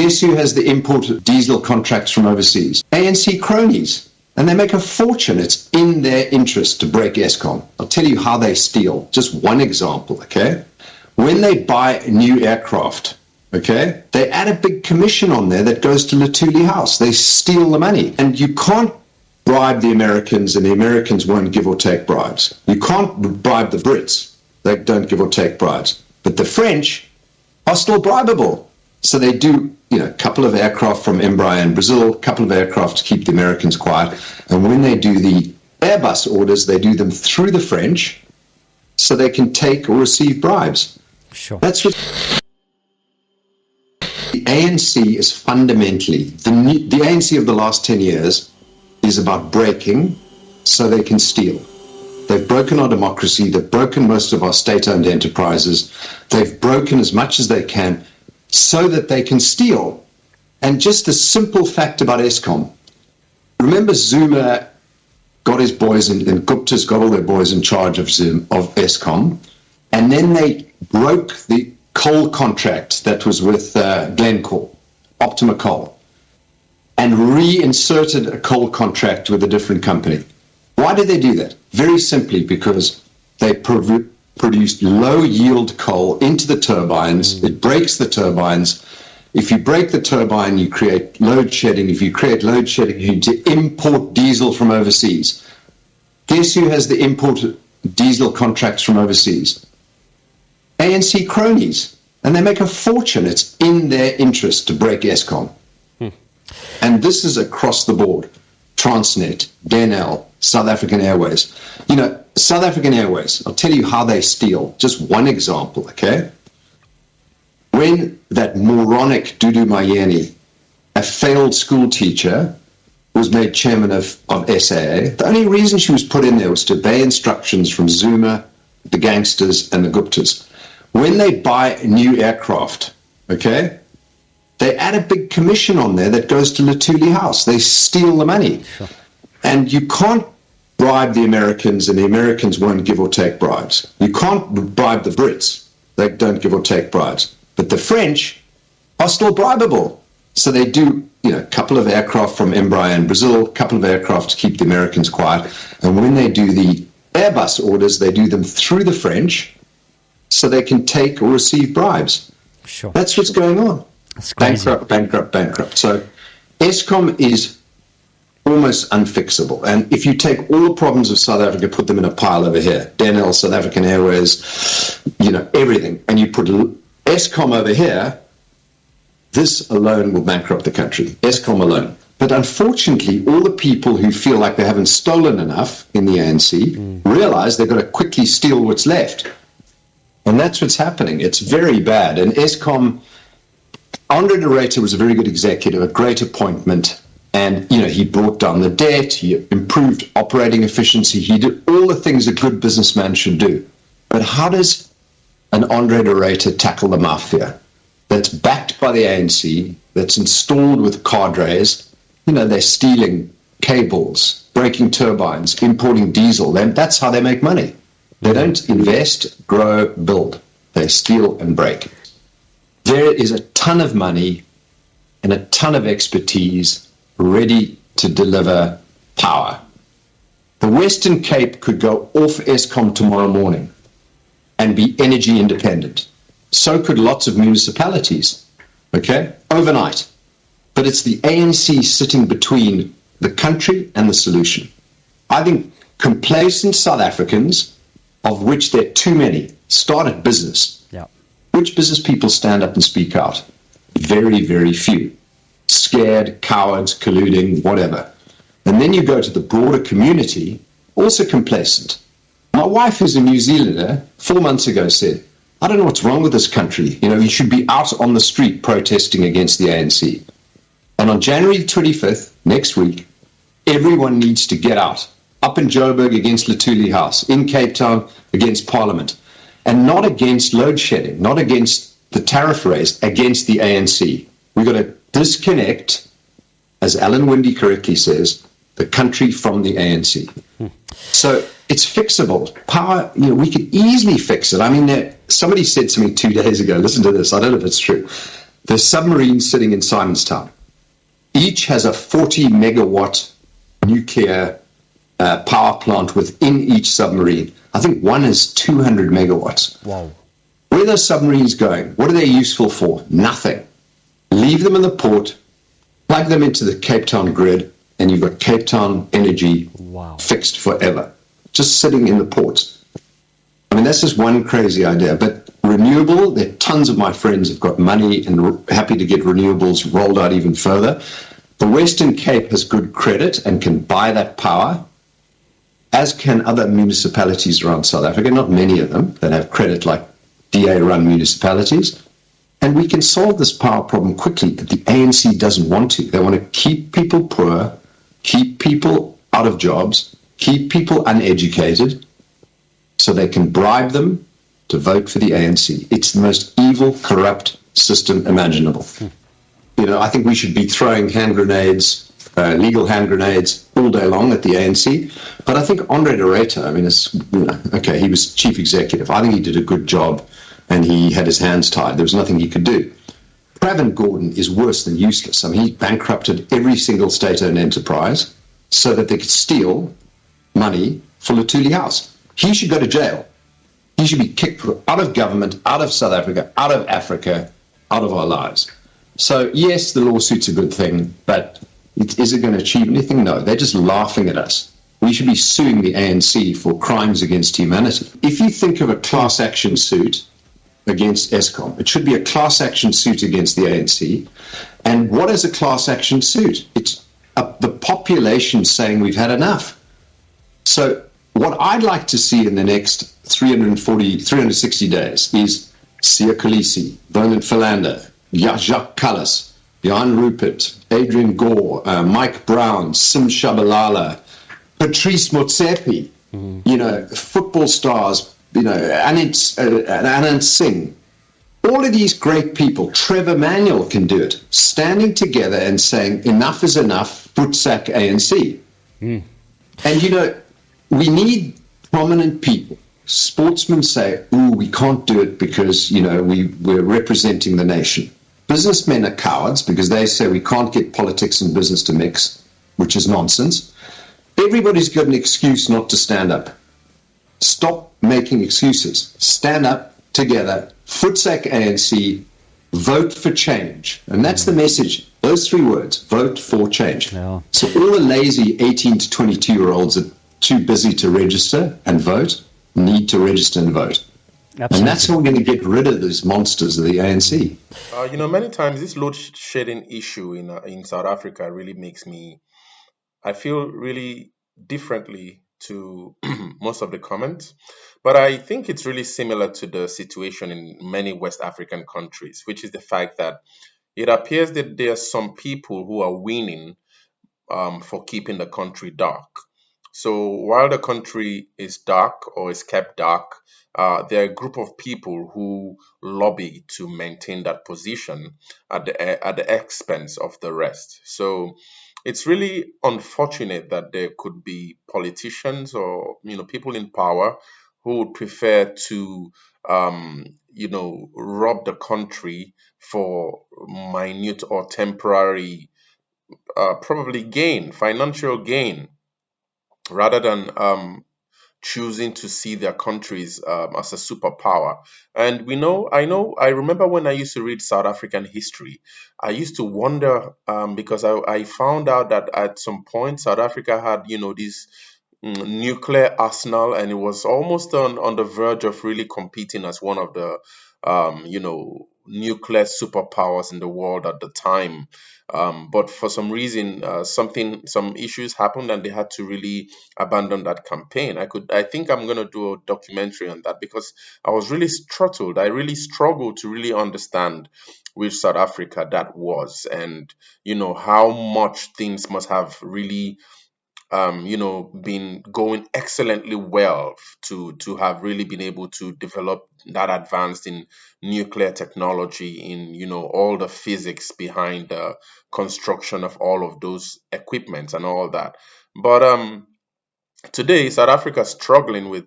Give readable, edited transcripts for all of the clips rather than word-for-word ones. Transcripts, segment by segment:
Guess who has the import of diesel contracts from overseas? ANC cronies. And they make a fortune. It's in their interest to break Eskom. I'll tell you how they steal. Just one example, okay? When they buy a new aircraft, okay, they add a big commission on there that goes to Lutuli House. They steal the money. And you can't bribe the Americans, and the Americans won't give or take bribes. You can't bribe the Brits. They don't give or take bribes. But the French are still bribable. So they do, a couple of aircraft from Embraer in Brazil, a couple of aircraft to keep the Americans quiet. And when they do the Airbus orders, they do them through the French so they can take or receive bribes. Sure. That's what the ANC is fundamentally. The ANC of the last 10 years is about breaking so they can steal. They've broken our democracy. They've broken most of our state-owned enterprises. They've broken as much as they can so that they can steal. And just a simple fact about Eskom. Remember Zuma got his boys, and Gupta's got all their boys in charge of Eskom. And then they broke the coal contract that was with Glencore, Optima Coal, and reinserted a coal contract with a different company. Why did they do that? Very simply because they produced low-yield coal into the turbines. It breaks the turbines. If you break the turbine, you create load shedding. If you create load shedding, you need to import diesel from overseas. Guess who has the import of diesel contracts from overseas? ANC cronies. And they make a fortune. It's in their interest to break Eskom. And this is across the board. Transnet, Denel, South African Airways. South African Airways, I'll tell you how they steal. Just one example, okay? When that moronic Dudu Mayeni, a failed school teacher, was made chairman of SAA, the only reason she was put in there was to obey instructions from Zuma, the gangsters, and the Guptas. When they buy a new aircraft, okay, they add a big commission on there that goes to Lutuli House. They steal the money. Sure. And you can't bribe the Americans, and the Americans won't give or take bribes. You can't bribe the Brits. They don't give or take bribes. But the French are still bribable. So they do, a couple of aircraft from Embraer in Brazil, a couple of aircraft to keep the Americans quiet. And when they do the Airbus orders, they do them through the French so they can take or receive bribes. Sure. That's what's going on. That's crazy. Bankrupt. So Eskom is almost unfixable. And if you take all the problems of South Africa, put them in a pile over here, Denel, South African Airways, everything, and you put Eskom over here, this alone will bankrupt the country. Eskom alone. But unfortunately, all the people who feel like they haven't stolen enough in the ANC realize they've got to quickly steal what's left. And that's what's happening. It's very bad. And Eskom, Andre de Ruyter was a very good executive, a great appointment. And, he brought down the debt, he improved operating efficiency, he did all the things a good businessman should do. But how does an Andre de Ruyter tackle the mafia that's backed by the ANC, that's installed with cadres? They're stealing cables, breaking turbines, importing diesel. That's how they make money. They don't invest, grow, build. They steal and break. There is a ton of money and a ton of expertise ready to deliver power. The Western Cape could go off Eskom tomorrow morning and be energy independent. So could lots of municipalities, okay, overnight. But it's the ANC sitting between the country and the solution. I think complacent South Africans, of which there are too many, started business. Yeah. Which business people stand up and speak out? Very, very few. Scared, cowards, colluding, whatever. And then you go to the broader community, also complacent. My wife, who's a New Zealander, 4 months ago said, I don't know what's wrong with this country. You should be out on the street protesting against the ANC. And on January 25th, next week, everyone needs to get out. Up in Joburg against Lutuli House, in Cape Town against Parliament. And not against load shedding, not against the tariff raise, against the ANC. We've got to disconnect, as Alan Winde correctly says, the country from the ANC. So it's fixable. Power, we could easily fix it. I mean, somebody said to me 2 days ago, listen to this, I don't know if it's true. There's submarines sitting in Simonstown. Each has a 40 megawatt nuclear power plant within each submarine. I think one is 200 megawatts. Wow. Where are those submarines going? What are they useful for? Nothing. Leave them in the port, plug them into the Cape Town grid, and you've got Cape Town energy fixed forever, just sitting in the ports. I mean, that's just one crazy idea. But renewable, there are tons of my friends have got money and happy to get renewables rolled out even further. The Western Cape has good credit and can buy that power, as can other municipalities around South Africa, not many of them that have credit like DA-run municipalities. And we can solve this power problem quickly, but the ANC doesn't want to. They want to keep people poor, keep people out of jobs, keep people uneducated, so they can bribe them to vote for the ANC. It's the most evil, corrupt system imaginable. You know, I think we should be throwing hand grenades, legal hand grenades, all day long at the ANC. But I think Andre de Ruyter, I mean, it's, you know, okay, he was chief executive. I think he did a good job, and he had his hands tied. There was nothing he could do. Pravin Gordhan is worse than useless. I mean, he bankrupted every single state-owned enterprise so that they could steal money for Lutuli House. He should go to jail. He should be kicked out of government, out of South Africa, out of Africa, out of our lives. So, yes, the lawsuit's a good thing, but is it going to achieve anything? No, they're just laughing at us. We should be suing the ANC for crimes against humanity. If you think of a class action suit against Eskom, it should be a class action suit against the ANC. And what is a class action suit? It's the population saying we've had enough. So what I'd like to see in the next 360 days is Siya Kolisi, Bernard Philander, Jacques Callis, Jan Rupert, Adrian Gore, Mike Brown, Sim Shabalala, Patrice Motsepe, you know, football stars, you know, Anand Singh. All of these great people, Trevor Manuel can do it, standing together and saying, enough is enough, footsack ANC. And, you know, we need prominent people. Sportsmen say, ooh, we can't do it because, you know, we're representing the nation. Businessmen are cowards because they say we can't get politics and business to mix, which is nonsense. Everybody's got an excuse not to stand up. Stop making excuses. Stand up together, footsack ANC, vote for change. And that's the message. Those three words, vote for change. Yeah. So all the lazy 18 to 22-year-olds that too busy to register and vote, need to register and vote. Absolutely. And that's how we're going to get rid of these monsters of the ANC. You know, many times this load shedding issue in South Africa really makes me, I feel really differently to most of the comments. But I think it's really similar to the situation in many West African countries, which is the fact that it appears that there are some people who are winning for keeping the country dark. So while the country is dark or is kept dark, there are a group of people who lobby to maintain that position at the expense of the rest. So it's really unfortunate that there could be politicians or people in power who would prefer to rob the country for minute or temporary probably financial gain, rather than choosing to see their countries as a superpower. And I remember when I used to read South African history, I used to wonder because I found out that at some point South Africa had, this nuclear arsenal, and it was almost on the verge of really competing as one of the, nuclear superpowers in the world at the time. But for some reason, some issues happened, and they had to really abandon that campaign. I think I'm going to do a documentary on that, because I was really startled. I really struggled to really understand which South Africa that was, and how much things must have really been going excellently well to have really been able to develop that advanced in nuclear technology, in all the physics behind the construction of all of those equipments and all that. But today South Africa is struggling with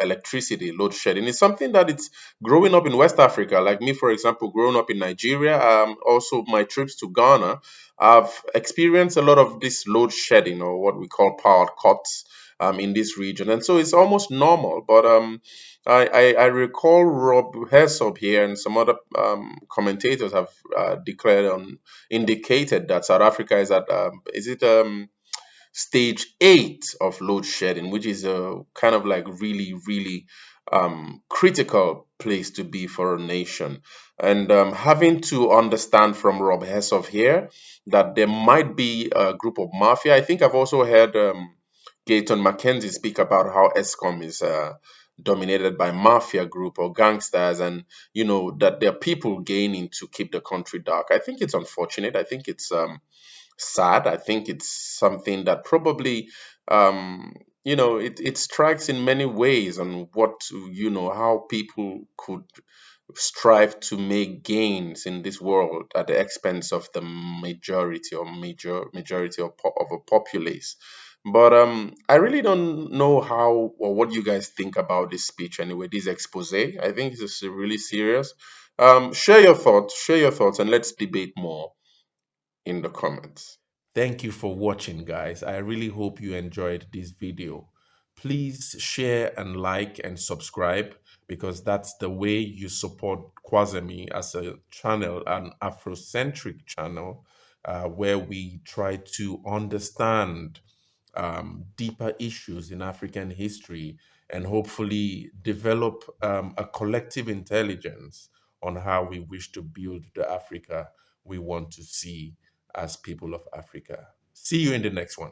electricity load shedding. It's something that it's growing up in West Africa. Like me, for example, growing up in Nigeria, also my trips to Ghana, I've experienced a lot of this load shedding, or what we call power cuts, in this region, and so it's almost normal. But I recall Rob Hersov here and some other commentators have declared on indicated that South Africa is at is it stage 8 of load shedding, which is a kind of like really critical place to be for a nation. And having to understand from Rob Hersov here that there might be a group of mafia. I think I've also heard Gayton Mackenzie speak about how Escom is dominated by mafia group or gangsters, and that there are people gaining to keep the country dark. I think it's unfortunate. I think it's sad. I think it's something that probably, it strikes in many ways on how people could strive to make gains in this world at the expense of the majority or majority of a populace. But I really don't know how or what you guys think about this speech anyway, this expose. I think it's really serious. Share your thoughts, and let's debate more in the comments. Thank you for watching, guys. I really hope you enjoyed this video. Please share and like and subscribe, because that's the way you support Kwazemi as a channel, an Afrocentric channel, where we try to understand deeper issues in African history and hopefully develop a collective intelligence on how we wish to build the Africa we want to see as people of Africa. See you in the next one.